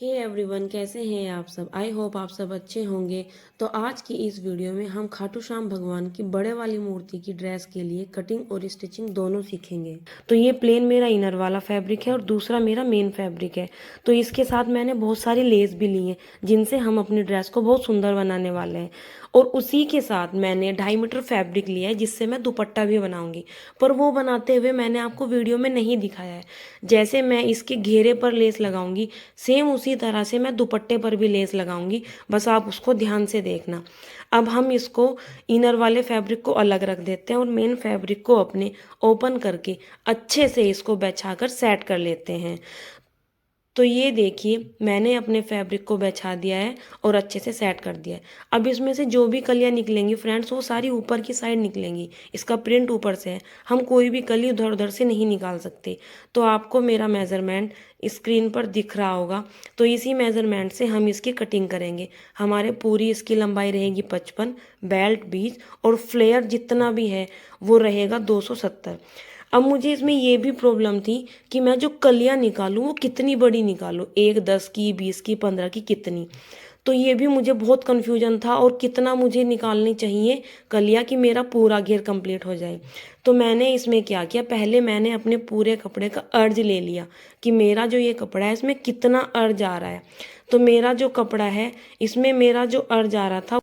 Hey everyone, कैसे हैं आप सब। आई होप आप सब अच्छे होंगे। तो आज की इस वीडियो में हम खाटू श्याम भगवान की बड़े वाली मूर्ति की ड्रेस के लिए कटिंग और स्टिचिंग दोनों सीखेंगे। तो ये प्लेन मेरा इनर वाला फैब्रिक है और दूसरा मेरा मेन फैब्रिक है। तो इसके साथ मैंने बहुत सारी लेस भी ली हैं जिनसे हम अपनी ड्रेस को बहुत सुंदर बनाने वाले हैं। और उसी के साथ मैंने 2.5 मीटर फैब्रिक लिया है जिससे मैं दुपट्टा भी बनाऊंगी, पर वो बनाते हुए मैंने आपको वीडियो में नहीं दिखाया है। जैसे मैं इसके घेरे पर लेस लगाऊंगी, सेम उसी तरह से मैं दुपट्टे पर भी लेस लगाऊंगी, बस आप उसको ध्यान से देखना। अब हम इसको इनर वाले फैब्रिक को अलग रख देते हैं और मेन फैब्रिक को अपने ओपन करके अच्छे से इसको बिछाकर सेट कर लेते हैं। तो ये देखिए, मैंने अपने फैब्रिक को बिछा दिया है और अच्छे से सेट कर दिया है। अब इसमें से जो भी कलियाँ निकलेंगी फ्रेंड्स, वो सारी ऊपर की साइड निकलेंगी। इसका प्रिंट ऊपर से है, हम कोई भी कली उधर उधर से नहीं निकाल सकते। तो आपको मेरा मेज़रमेंट स्क्रीन पर दिख रहा होगा, तो इसी मेज़रमेंट से हम इसकी कटिंग करेंगे। हमारे पूरी इसकी लंबाई रहेगी 55, बेल्ट 20 और फ्लेयर जितना भी है वो रहेगा 270। अब मुझे इसमें ये भी प्रॉब्लम थी कि मैं जो कलियाँ निकालूँ वो कितनी बड़ी निकालूँ, 1, 10 की, 20 की, 15 की, कितनी। तो ये भी मुझे बहुत कन्फ्यूजन था और कितना मुझे निकालनी चाहिए कलियाँ कि मेरा पूरा घेर कंप्लीट हो जाए। तो मैंने इसमें क्या किया, पहले मैंने अपने पूरे कपड़े का अर्ज ले लिया कि मेरा जो ये कपड़ा है इसमें कितना अर्ज आ रहा है। तो मेरा जो कपड़ा है इसमें मेरा जो अर्ज आ रहा था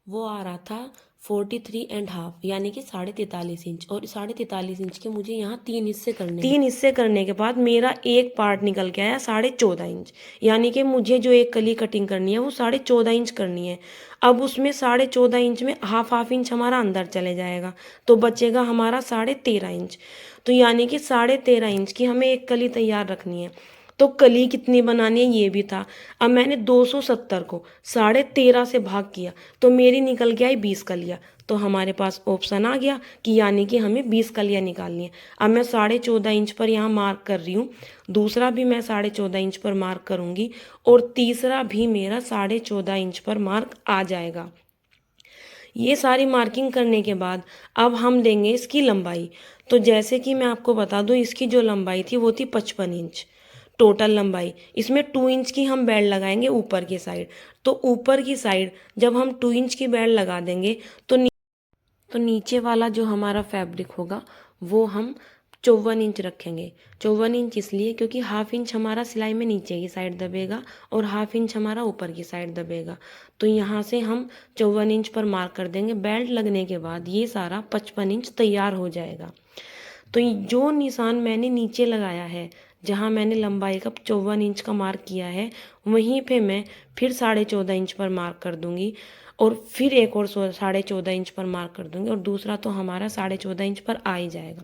वो आ रहा था 43.5, यानी कि 43.5 इंच। और 43.5 इंच के मुझे यहाँ 3 हिस्से करने, 3 हिस्से करने के बाद मेरा एक पार्ट निकल के आया 14.5 इंच। यानी कि मुझे जो एक कली कटिंग करनी है वो 14.5 इंच करनी है। अब उसमें 14.5 इंच में हाफ इंच हमारा अंदर चले जाएगा, तो बचेगा हमारा 13.5 इंच। तो यानी कि 13.5 इंच की हमें एक कली तैयार रखनी है। तो कली कितनी बनानी है ये भी था। अब मैंने 270 को 13.5 से भाग किया तो मेरी निकल के आई 20 कलियाँ। तो हमारे पास ऑप्शन आ गया कि यानी कि हमें 20 कलियाँ निकालनी है। अब मैं 14.5 इंच पर यहाँ मार्क कर रही हूँ, दूसरा भी मैं 14.5 इंच पर मार्क करूँगी और तीसरा भी मेरा 14.5 इंच पर मार्क आ जाएगा। ये सारी मार्किंग करने के बाद अब हम देंगे इसकी लंबाई। तो जैसे कि मैं आपको बता दूं, इसकी जो लंबाई थी वो थी 55 इंच टोटल लंबाई। इसमें 2 इंच की हम बेल्ट लगाएंगे ऊपर की साइड। तो ऊपर की साइड जब हम 2 इंच की बेल्ट लगा देंगे तो नीचे वाला जो हमारा फैब्रिक होगा वो हम 54 इंच रखेंगे। 54 इंच इसलिए क्योंकि हाफ इंच हमारा सिलाई में नीचे की साइड दबेगा और हाफ इंच हमारा ऊपर की साइड दबेगा। तो यहाँ से हम 54 इंच पर मार्क कर देंगे। बेल्ट लगने के बाद ये सारा 55 इंच तैयार हो जाएगा। तो जो निशान मैंने नीचे लगाया है, जहाँ मैंने लंबाई का 54 इंच का मार्क किया है, वहीं पे मैं फिर 14.5 इंच पर मार्क कर दूंगी और फिर एक और 14.5 इंच पर मार्क कर दूंगी और दूसरा तो हमारा 14.5 इंच पर आ ही जाएगा।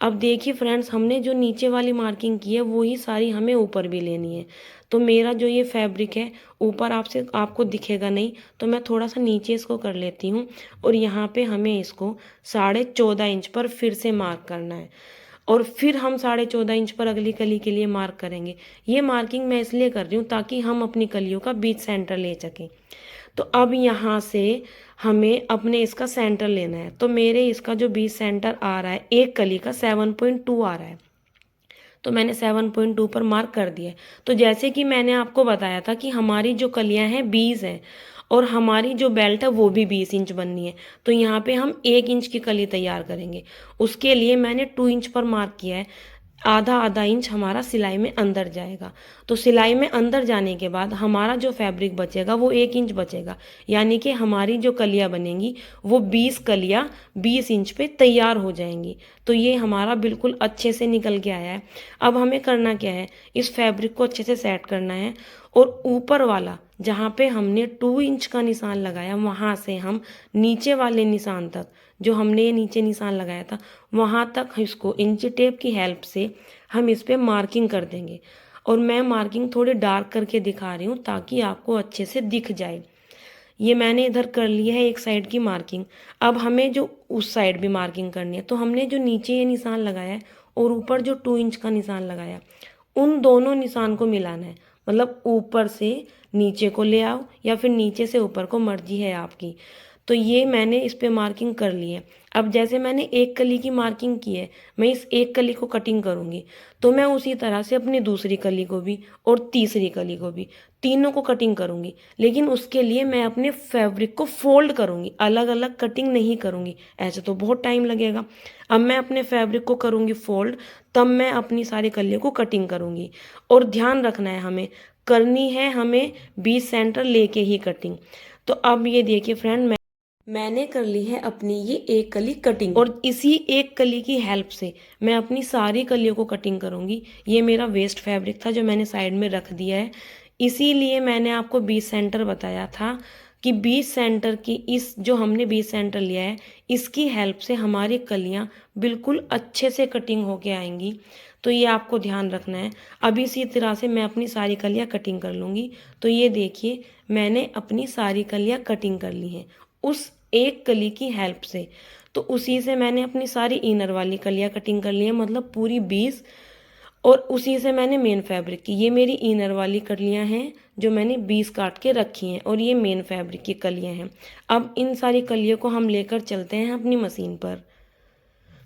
अब देखिए फ्रेंड्स, हमने जो नीचे वाली मार्किंग की है वही सारी हमें ऊपर भी लेनी है। तो मेरा जो ये फैब्रिक है ऊपर आपको दिखेगा नहीं, तो मैं थोड़ा सा नीचे इसको कर लेती हूँ और यहाँ पे हमें इसको 14.5 इंच पर फिर से मार्क करना है और फिर हम 14.5 इंच पर अगली कली के लिए मार्क करेंगे। ये मार्किंग मैं इसलिए कर रही हूँ ताकि हम अपनी कलियों का बीच सेंटर ले सकें। तो अब यहाँ से हमें अपने इसका सेंटर लेना है। तो मेरे इसका जो बीच सेंटर आ रहा है एक कली का 7.2 आ रहा है, तो मैंने 7.2 पर मार्क कर दिया है। तो जैसे कि मैंने आपको बताया था कि हमारी जो कलियां हैं 20 हैं और हमारी जो बेल्ट है वो भी 20 इंच बननी है। तो यहाँ पे हम 1 इंच की कली तैयार करेंगे। उसके लिए मैंने 2 इंच पर मार्क किया है। आधा आधा इंच हमारा सिलाई में अंदर जाएगा। तो सिलाई में अंदर जाने के बाद हमारा जो फैब्रिक बचेगा वो 1 इंच बचेगा। यानी कि हमारी जो कलियां बनेंगी वो 20 कलियां 20 इंच पे तैयार हो जाएंगी। तो ये हमारा बिल्कुल अच्छे से निकल के आया है। अब हमें करना क्या है, इस फैब्रिक को अच्छे से सेट करना है और ऊपर वाला जहाँ पे हमने 2 इंच का निशान लगाया वहाँ से हम नीचे वाले निशान तक, जो हमने ये नीचे निशान लगाया था वहाँ तक इसको इंची टेप की हेल्प से हम इस पे मार्किंग कर देंगे। और मैं मार्किंग थोड़ी डार्क करके दिखा रही हूँ ताकि आपको अच्छे से दिख जाए। ये मैंने इधर कर लिया है एक साइड की मार्किंग। अब हमें जो उस साइड भी मार्किंग करनी है, तो हमने जो नीचे ये निशान लगाया है और ऊपर जो 2 इंच का निशान लगाया, उन दोनों निशान को मिलाना है। मतलब ऊपर से नीचे को ले आओ या फिर नीचे से ऊपर को, मर्जी है आपकी। तो ये मैंने इस पे मार्किंग कर ली है। अब जैसे मैंने एक कली की मार्किंग की है, मैं इस एक कली को कटिंग करूँगी, तो मैं उसी तरह से अपनी दूसरी कली को भी और तीसरी कली को भी, तीनों को कटिंग करूँगी। लेकिन उसके लिए मैं अपने फैब्रिक को फोल्ड करूँगी, अलग अलग कटिंग नहीं करूँगी, ऐसे तो बहुत टाइम लगेगा। अब मैं अपने फैब्रिक को करूँगी फोल्ड, तब मैं अपनी सारी कलियों को कटिंग करूँगी। और ध्यान रखना है, हमें करनी है हमें 20 सेंटर लेके ही कटिंग। तो अब ये देखिए फ्रेंड, मैंने कर ली है अपनी ये एक कली कटिंग, और इसी एक कली की हेल्प से मैं अपनी सारी कलियों को कटिंग करूँगी। ये मेरा वेस्ट फैब्रिक था जो मैंने साइड में रख दिया है, इसीलिए मैंने आपको 20 सेंटर बताया था कि 20 सेंटर की इस जो हमने 20 सेंटर लिया है, इसकी हेल्प से हमारी कलियाँ बिल्कुल अच्छे से कटिंग होके आएंगी। तो ये आपको ध्यान रखना है। अब इसी तरह से मैं अपनी सारी कलियाँ कटिंग कर लूँगी। तो ये देखिए, मैंने अपनी सारी कलियाँ कटिंग कर ली हैं उस एक कली की हेल्प से। तो उसी से मैंने अपनी सारी इनर वाली कलियाँ कटिंग कर ली है, मतलब पूरी 20। और उसी से मैंने मेन फैब्रिक की, ये मेरी इनर वाली कलियाँ हैं जो मैंने 20 काट के रखी हैं, और ये मेन फैब्रिक की कलियाँ हैं। अब इन सारी कलियों को हम लेकर चलते हैं अपनी मशीन पर।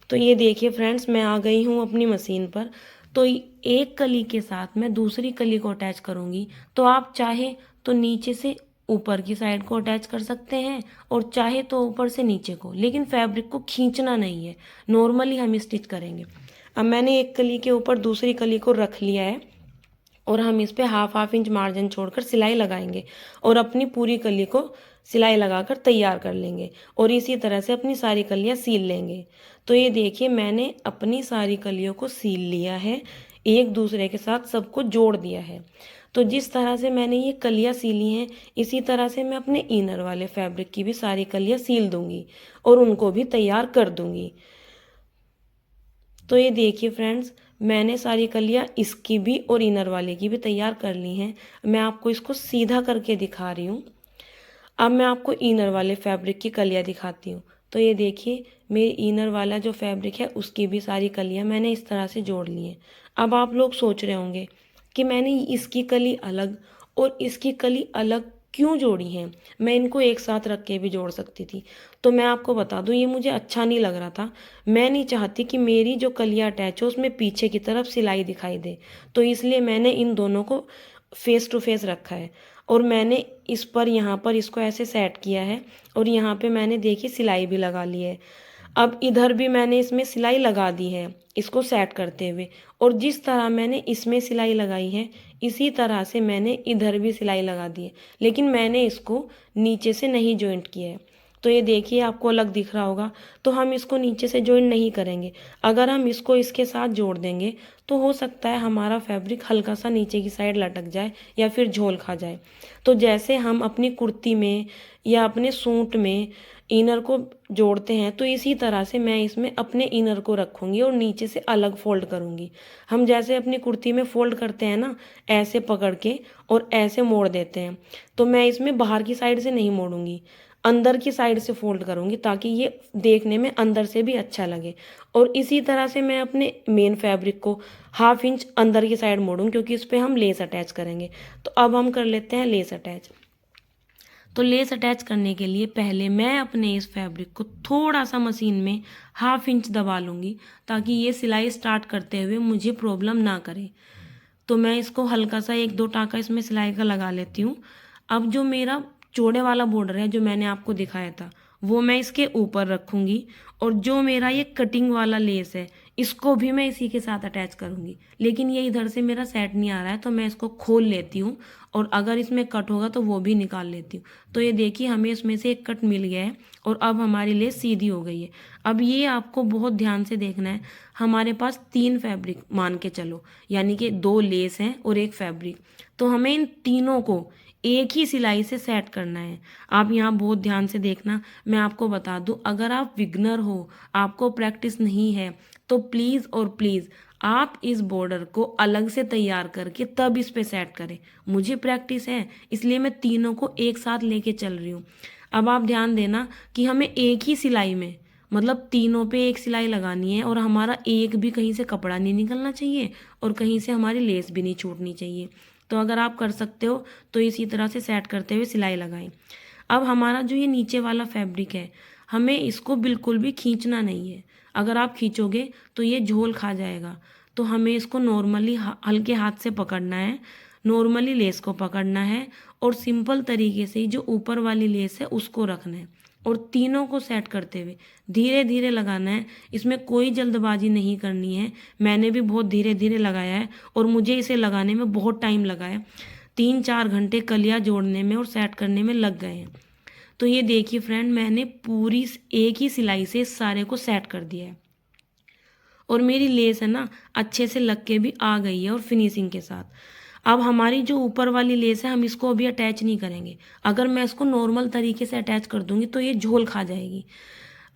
तो ये देखिए फ्रेंड्स, मैं आ गई हूँ अपनी मशीन पर। तो एक कली के साथ मैं दूसरी कली को अटैच करूँगी। तो आप चाहे तो नीचे से ऊपर की साइड को अटैच कर सकते हैं, और चाहे तो ऊपर से नीचे को, लेकिन फैब्रिक को खींचना नहीं है, नॉर्मली हम स्टिच करेंगे। अब मैंने एक कली के ऊपर दूसरी कली को रख लिया है, और हम इस पे हाफ इंच मार्जिन छोड़कर सिलाई लगाएंगे, और अपनी पूरी कली को सिलाई लगाकर तैयार कर लेंगे, और इसी तरह से अपनी सारी कलियां सील लेंगे। तो ये देखिए, मैंने अपनी सारी कलियों को सील लिया है, एक दूसरे के साथ सबको जोड़ दिया है। तो जिस तरह से मैंने ये कलियां सीली हैं, इसी तरह से मैं अपने इनर वाले फैब्रिक की भी सारी कलियां सील दूंगी और उनको भी तैयार कर दूंगी। तो ये देखिए फ्रेंड्स, मैंने सारी कलियाँ इसकी भी और इनर वाले की भी तैयार कर ली हैं। मैं आपको इसको सीधा करके दिखा रही हूँ। अब मैं आपको इनर वाले फैब्रिक की कलियाँ दिखाती हूँ। तो ये देखिए, मेरी इनर वाला जो फैब्रिक है उसकी भी सारी कलियाँ मैंने इस तरह से जोड़ ली हैं। अब आप लोग सोच रहे होंगे कि मैंने इसकी कली अलग और इसकी कली अलग क्यों जोड़ी हैं, मैं इनको एक साथ रख के भी जोड़ सकती थी। तो मैं आपको बता दूं, ये मुझे अच्छा नहीं लग रहा था। मैं नहीं चाहती कि मेरी जो कलियाँ अटैच हो उसमें पीछे की तरफ सिलाई दिखाई दे, तो इसलिए मैंने इन दोनों को फेस टू फेस रखा है, और मैंने इस पर यहाँ पर इसको ऐसे सेट किया है, और यहाँ पे मैंने देखी सिलाई भी लगा ली है। अब इधर भी मैंने इसमें सिलाई लगा दी है इसको सेट करते हुए, और जिस तरह मैंने इसमें सिलाई लगाई है इसी तरह से मैंने इधर भी सिलाई लगा दी है, लेकिन मैंने इसको नीचे से नहीं जॉइंट किया है। तो ये देखिए, आपको अलग दिख रहा होगा। तो हम इसको नीचे से जॉइंट नहीं करेंगे, अगर हम इसको इसके साथ जोड़ देंगे तो हो सकता है हमारा फैब्रिक हल्का सा नीचे की साइड लटक जाए या फिर झोल खा जाए। तो जैसे हम अपनी कुर्ती में या अपने सूट में इनर को जोड़ते हैं, तो इसी तरह से मैं इसमें अपने इनर को रखूँगी और नीचे से अलग फोल्ड करूँगी। हम जैसे अपनी कुर्ती में फोल्ड करते हैं ना, ऐसे पकड़ के और ऐसे मोड़ देते हैं, तो मैं इसमें बाहर की साइड से नहीं मोड़ूंगी, अंदर की साइड से फोल्ड करूँगी, ताकि ये देखने में अंदर से भी अच्छा लगे। और इसी तरह से मैं अपने मेन फैब्रिक को हाफ इंच अंदर की साइड मोड़ूँ, क्योंकि इस पर हम लेस अटैच करेंगे। तो अब हम कर लेते हैं लेस अटैच। तो लेस अटैच करने के लिए पहले मैं अपने इस फैब्रिक को थोड़ा सा मशीन में हाफ इंच दबा लूँगी, ताकि ये सिलाई स्टार्ट करते हुए मुझे प्रॉब्लम ना करे। तो मैं इसको हल्का सा एक दो टाँका इसमें सिलाई का लगा लेती हूँ। अब जो मेरा चौड़े वाला बॉर्डर है जो मैंने आपको दिखाया था, वो मैं इसके ऊपर रखूँगी, और जो मेरा ये कटिंग वाला लेस है इसको भी मैं इसी के साथ अटैच करूँगी। लेकिन ये इधर से मेरा सेट नहीं आ रहा है, तो मैं इसको खोल लेती हूँ, और अगर इसमें कट होगा तो वो भी निकाल लेती हूँ। तो ये देखिए, हमें इसमें से एक कट मिल गया है, और अब हमारी लेस सीधी हो गई है। अब ये आपको बहुत ध्यान से देखना है। हमारे पास 3 फैब्रिक मान के चलो, यानी कि 2 लेस हैं और एक फैब्रिक, तो हमें इन तीनों को एक ही सिलाई से सेट करना है। आप यहाँ बहुत ध्यान से देखना। मैं आपको बता दूँ, अगर आप बिगनर हो, आपको प्रैक्टिस नहीं है, तो प्लीज़ और प्लीज़ आप इस बॉर्डर को अलग से तैयार करके तब इस पे सेट करें। मुझे प्रैक्टिस है, इसलिए मैं तीनों को एक साथ लेके चल रही हूँ। अब आप ध्यान देना कि हमें एक ही सिलाई में, मतलब तीनों पे एक सिलाई लगानी है, और हमारा एक भी कहीं से कपड़ा नहीं निकलना चाहिए, और कहीं से हमारी लेस भी नहीं छूटनी चाहिए। तो अगर आप कर सकते हो तो इसी तरह से सेट करते हुए सिलाई लगाएं। अब हमारा जो ये नीचे वाला फैब्रिक है, हमें इसको बिल्कुल भी खींचना नहीं है। अगर आप खींचोगे तो ये झोल खा जाएगा। तो हमें इसको नॉर्मली हल्के हाथ से पकड़ना है, नॉर्मली लेस को पकड़ना है और सिंपल तरीके से जो ऊपर वाली लेस है उसको रखना है और तीनों को सेट करते हुए धीरे धीरे लगाना है। इसमें कोई जल्दबाजी नहीं करनी है। मैंने भी बहुत धीरे धीरे लगाया है और मुझे इसे लगाने में बहुत टाइम लगा है। 3-4 घंटे कलियाँ जोड़ने में और सेट करने में लग गए हैं। तो ये देखिए फ्रेंड, मैंने पूरी एक ही सिलाई से इस सारे को सेट कर दिया है और मेरी लेस है ना अच्छे से लग के भी आ गई है और फिनिशिंग के साथ। अब हमारी जो ऊपर वाली लेस है हम इसको अभी अटैच नहीं करेंगे। अगर मैं इसको नॉर्मल तरीके से अटैच कर दूंगी तो ये झोल खा जाएगी।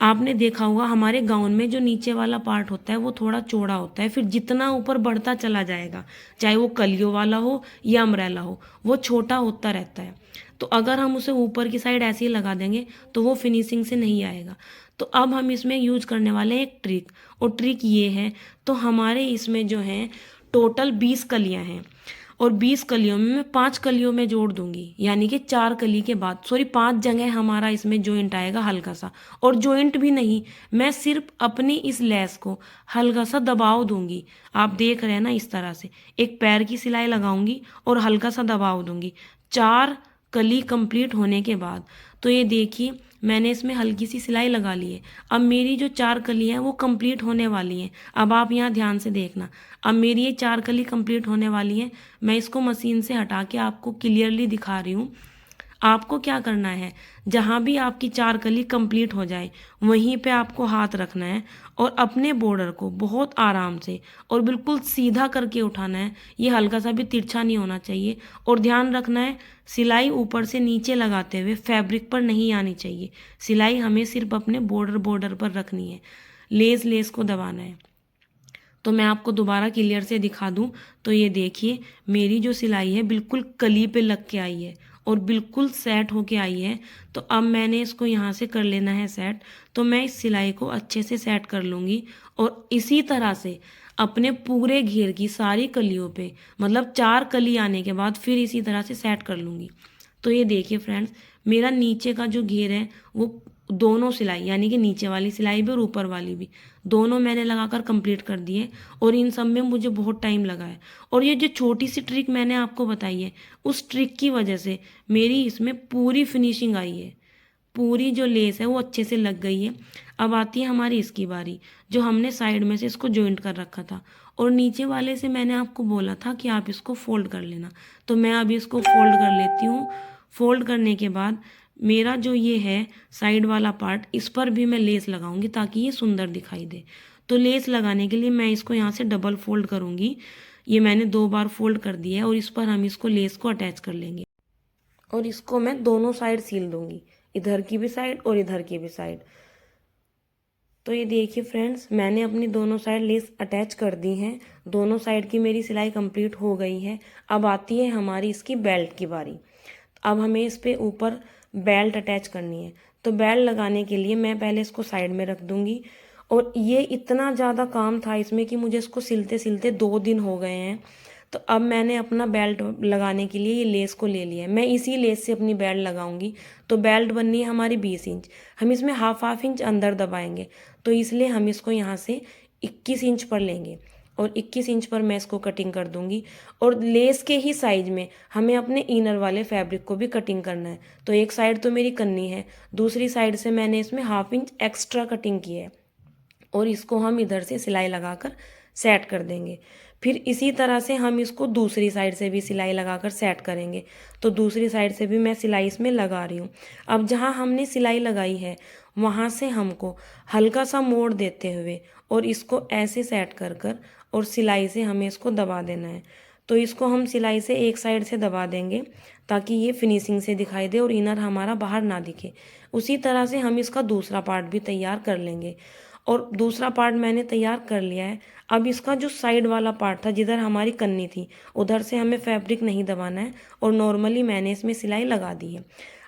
आपने देखा होगा हमारे गाउन में जो नीचे वाला पार्ट होता है वो थोड़ा चौड़ा होता है, फिर जितना ऊपर बढ़ता चला जाएगा, चाहे वो कलियों वाला हो या अम्ब्रेला हो, वो छोटा होता रहता है। तो अगर हम उसे ऊपर की साइड ऐसे ही लगा देंगे तो वो फिनिशिंग से नहीं आएगा। तो अब हम इसमें यूज करने वाले हैं एक ट्रिक, और ट्रिक ये है, तो हमारे इसमें जो है टोटल 20 कलियां हैं और 20 कलियों में मैं 5 कलियों में जोड़ दूंगी, यानी कि 4 कली के बाद 5 जगह हमारा इसमें जॉइंट आएगा हल्का सा। और जॉइंट भी नहीं, मैं सिर्फ अपनी इस लेस को हल्का सा दबाव दूंगी। आप देख रहे हैं ना, इस तरह से एक पैर की सिलाई लगाऊंगी और हल्का सा दबाव दूंगी। 4 कली कंप्लीट होने के बाद तो ये देखिए मैंने इसमें हल्की सी सिलाई लगा ली है। अब मेरी जो 4 कली हैं वो कंप्लीट होने वाली हैं। अब आप यहाँ ध्यान से देखना, अब मेरी ये 4 कली कंप्लीट होने वाली हैं। मैं इसको मशीन से हटा के आपको क्लियरली दिखा रही हूँ। आपको क्या करना है, जहाँ भी आपकी 4 कली कंप्लीट हो जाए वहीं पे आपको हाथ रखना है और अपने बॉर्डर को बहुत आराम से और बिल्कुल सीधा करके उठाना है। ये हल्का सा भी तिरछा नहीं होना चाहिए। और ध्यान रखना है, सिलाई ऊपर से नीचे लगाते हुए फैब्रिक पर नहीं आनी चाहिए। सिलाई हमें सिर्फ अपने बॉर्डर पर रखनी है, लेस को दबाना है। तो मैं आपको दोबारा क्लियर से दिखा दूं तो ये देखिए मेरी जो सिलाई है बिल्कुल कली पे लग के आई है और बिल्कुल सेट होके आई है। तो अब मैंने इसको यहाँ से कर लेना है सेट। तो मैं इस सिलाई को अच्छे से सेट कर लूँगी और इसी तरह से अपने पूरे घेर की सारी कलियों पे, मतलब 4 कली आने के बाद फिर इसी तरह से सेट कर लूँगी। तो ये देखिए फ्रेंड्स, मेरा नीचे का जो घेर है वो दोनों सिलाई, यानी कि नीचे वाली सिलाई भी और ऊपर वाली भी, दोनों मैंने लगाकर कंप्लीट कर दिए और इन सब में मुझे बहुत टाइम लगा है। और ये जो छोटी सी ट्रिक मैंने आपको बताई है उस ट्रिक की वजह से मेरी इसमें पूरी फिनिशिंग आई है। पूरी जो लेस है वो अच्छे से लग गई है। अब आती है हमारी इसकी बारी, जो हमने साइड में से इसको जॉइंट कर रखा था और नीचे वाले से मैंने आपको बोला था कि आप इसको फोल्ड कर लेना। तो मैं अभी इसको फोल्ड कर लेती हूँ। फोल्ड करने के बाद मेरा जो ये है साइड वाला पार्ट, इस पर भी मैं लेस लगाऊंगी ताकि ये सुंदर दिखाई दे। तो लेस लगाने के लिए मैं इसको यहाँ से डबल फोल्ड करूँगी। ये मैंने 2 बार फोल्ड कर दिया है और इस पर हम इसको लेस को अटैच कर लेंगे और इसको मैं दोनों साइड सील दूंगी, इधर की भी साइड और इधर की भी साइड। तो ये देखिए फ्रेंड्स, मैंने अपनी दोनों साइड लेस अटैच कर दी हैं। दोनों साइड की मेरी सिलाई कंप्लीट हो गई है। अब आती है हमारी इसकी बेल्ट की बारी। अब हमें इस पे ऊपर बेल्ट अटैच करनी है। तो बेल्ट लगाने के लिए मैं पहले इसको साइड में रख दूंगी। और ये इतना ज़्यादा काम था इसमें कि मुझे इसको सिलते सिलते 2 दिन हो गए हैं। तो अब मैंने अपना बेल्ट लगाने के लिए ये लेस को ले लिया है। मैं इसी लेस से अपनी बेल्ट लगाऊंगी। तो बेल्ट बननी है हमारी 20 इंच। हम इसमें हाफ इंच अंदर दबाएंगे, तो इसलिए हम इसको यहाँ से 21 इंच पर लेंगे और 21 इंच पर मैं इसको कटिंग कर दूंगी। और लेस के ही साइज में हमें अपने इनर वाले फैब्रिक को भी कटिंग करना है। तो एक साइड तो मेरी कन्नी है, दूसरी साइड से मैंने इसमें हाफ इंच एक्स्ट्रा कटिंग की है और इसको हम इधर से सिलाई लगाकर सेट कर देंगे। फिर इसी तरह से हम इसको दूसरी साइड से भी सिलाई लगाकर सेट करेंगे। तो दूसरी साइड से भी मैं सिलाई इसमें लगा रही हूँ। अब जहाँ हमने सिलाई लगाई है वहाँ से हमको हल्का सा मोड़ देते हुए और इसको ऐसे सेट कर कर और सिलाई से हमें इसको दबा देना है। तो इसको हम सिलाई से एक साइड से दबा देंगे ताकि ये फिनिशिंग से दिखाई दे और इनर हमारा बाहर ना दिखे। उसी तरह से हम इसका दूसरा पार्ट भी तैयार कर लेंगे। और दूसरा पार्ट मैंने तैयार कर लिया है। अब इसका जो साइड वाला पार्ट था जिधर हमारी कन्नी थी, उधर से हमें फैब्रिक नहीं दबाना है और नॉर्मली मैंने इसमें सिलाई लगा दी है।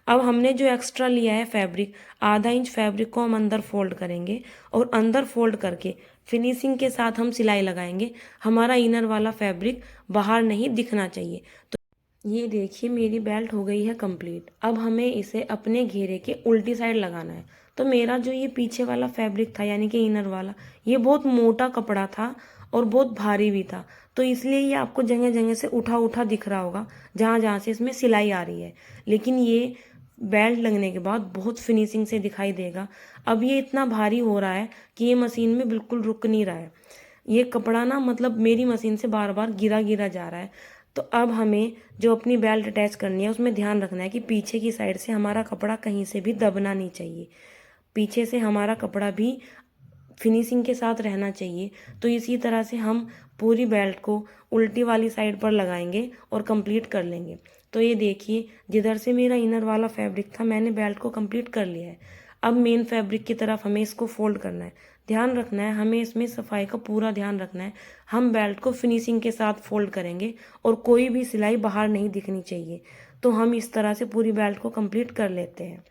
अब हमने जो एक्स्ट्रा लिया है फैब्रिक, आधा इंच फैब्रिक को हम अंदर फोल्ड करेंगे और अंदर फोल्ड करके फिनिशिंग के साथ हम सिलाई लगाएंगे। हमारा इनर वाला फैब्रिक बाहर नहीं दिखना चाहिए। ये देखिए मेरी बेल्ट हो गई है कंप्लीट। अब हमें इसे अपने घेरे के उल्टी साइड लगाना है। तो मेरा जो ये पीछे वाला फैब्रिक था यानी कि इनर वाला, ये बहुत मोटा कपड़ा था और बहुत भारी भी था, तो इसलिए ये आपको जगह जगह से उठा उठा दिख रहा होगा जहाँ जहाँ से इसमें सिलाई आ रही है। लेकिन ये बेल्ट लगने के बाद बहुत फिनिशिंग से दिखाई देगा। अब ये इतना भारी हो रहा है कि ये मशीन में बिल्कुल रुक नहीं रहा है। ये कपड़ा ना मतलब मेरी मशीन से बार बार गिरा गिरा जा रहा है। तो अब हमें जो अपनी बेल्ट अटैच करनी है उसमें ध्यान रखना है कि पीछे की साइड से हमारा कपड़ा कहीं से भी दबना नहीं चाहिए। पीछे से हमारा कपड़ा भी फिनिशिंग के साथ रहना चाहिए। तो इसी तरह से हम पूरी बेल्ट को उल्टी वाली साइड पर लगाएंगे और कंप्लीट कर लेंगे। तो ये देखिए जिधर से मेरा इनर वाला फैब्रिक था मैंने बेल्ट को कंप्लीट कर लिया है। अब मेन फैब्रिक की तरफ हमें इसको फोल्ड करना है। ध्यान रखना है, हमें इसमें सफाई का पूरा ध्यान रखना है। हम बेल्ट को फिनिशिंग के साथ फोल्ड करेंगे और कोई भी सिलाई बाहर नहीं दिखनी चाहिए। तो हम इस तरह से पूरी बेल्ट को कंप्लीट कर लेते हैं।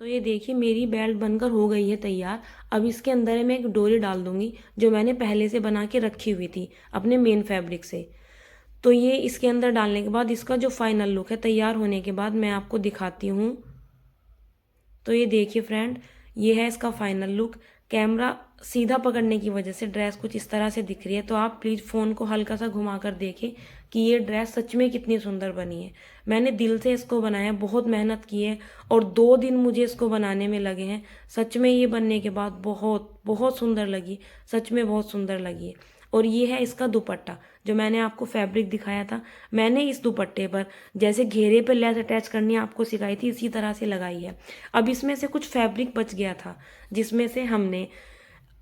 तो ये देखिए मेरी बेल्ट बनकर हो गई है तैयार। अब इसके अंदर मैं एक डोरी डाल दूंगी जो मैंने पहले से बना के रखी हुई थी अपने मेन फैब्रिक से। तो ये इसके अंदर डालने के बाद इसका जो फाइनल लुक है तैयार होने के बाद मैं आपको दिखाती हूँ। तो ये देखिए फ्रेंड, ये है इसका फाइनल लुक। कैमरा सीधा पकड़ने की वजह से ड्रेस कुछ इस तरह से दिख रही है, तो आप प्लीज़ फ़ोन को हल्का सा घुमा कर देखें कि ये ड्रेस सच में कितनी सुंदर बनी है। मैंने दिल से इसको बनाया, बहुत मेहनत की है और 2 दिन मुझे इसको बनाने में लगे हैं। सच में ये बनने के बाद बहुत बहुत सुंदर लगी, सच में बहुत सुंदर लगी है। और ये है इसका दुपट्टा जो मैंने आपको फैब्रिक दिखाया था। मैंने इस दुपट्टे पर जैसे घेरे पर लेस अटैच करनी आपको सिखाई थी इसी तरह से लगाई है। अब इसमें से कुछ फैब्रिक बच गया था जिसमें से हमने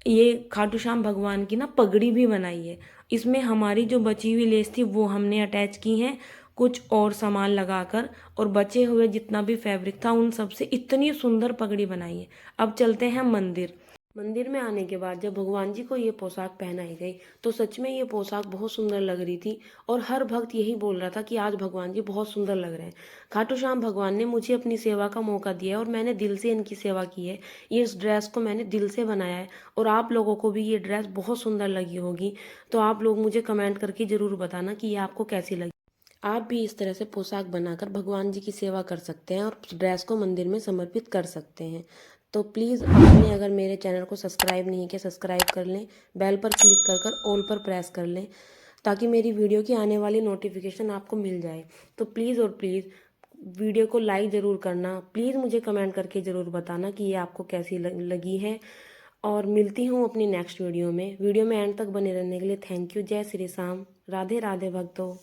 ये खाटू श्याम भगवान की ना पगड़ी भी बनाई है। इसमें हमारी जो बची हुई लेस थी वो हमने अटैच की है कुछ और सामान लगाकर, और बचे हुए जितना भी फैब्रिक था उन सब से इतनी सुंदर पगड़ी बनाई है। अब चलते हैं मंदिर। मंदिर में आने के बाद जब भगवान जी को ये पोशाक पहनाई गई तो सच में ये पोशाक बहुत सुंदर लग रही थी और हर भक्त यही बोल रहा था कि आज भगवान जी बहुत सुंदर लग रहे हैं। खाटू श्याम भगवान ने मुझे अपनी सेवा का मौका दिया है और मैंने दिल से इनकी सेवा की है। ये इस ड्रेस को मैंने दिल से बनाया है और आप लोगों को भी ये ड्रेस बहुत सुंदर लगी होगी। तो आप लोग मुझे कमेंट करके ज़रूर बताना कि ये आपको कैसी लगी। आप भी इस तरह से पोशाक बनाकर भगवान जी की सेवा कर सकते हैं और ड्रेस को मंदिर में समर्पित कर सकते हैं। तो प्लीज़ आपने अगर मेरे चैनल को सब्सक्राइब नहीं किया सब्सक्राइब कर लें, बेल पर क्लिक कर कर ऑल पर प्रेस कर लें ताकि मेरी वीडियो की आने वाली नोटिफिकेशन आपको मिल जाए। तो प्लीज़ और प्लीज़ वीडियो को लाइक ज़रूर करना। प्लीज़ मुझे कमेंट करके ज़रूर बताना कि ये आपको कैसी लगी है। और मिलती हूँ अपनी नेक्स्ट वीडियो में। वीडियो में एंड तक बने रहने के लिए थैंक यू। जय श्री राम, राधे राधे भक्तों।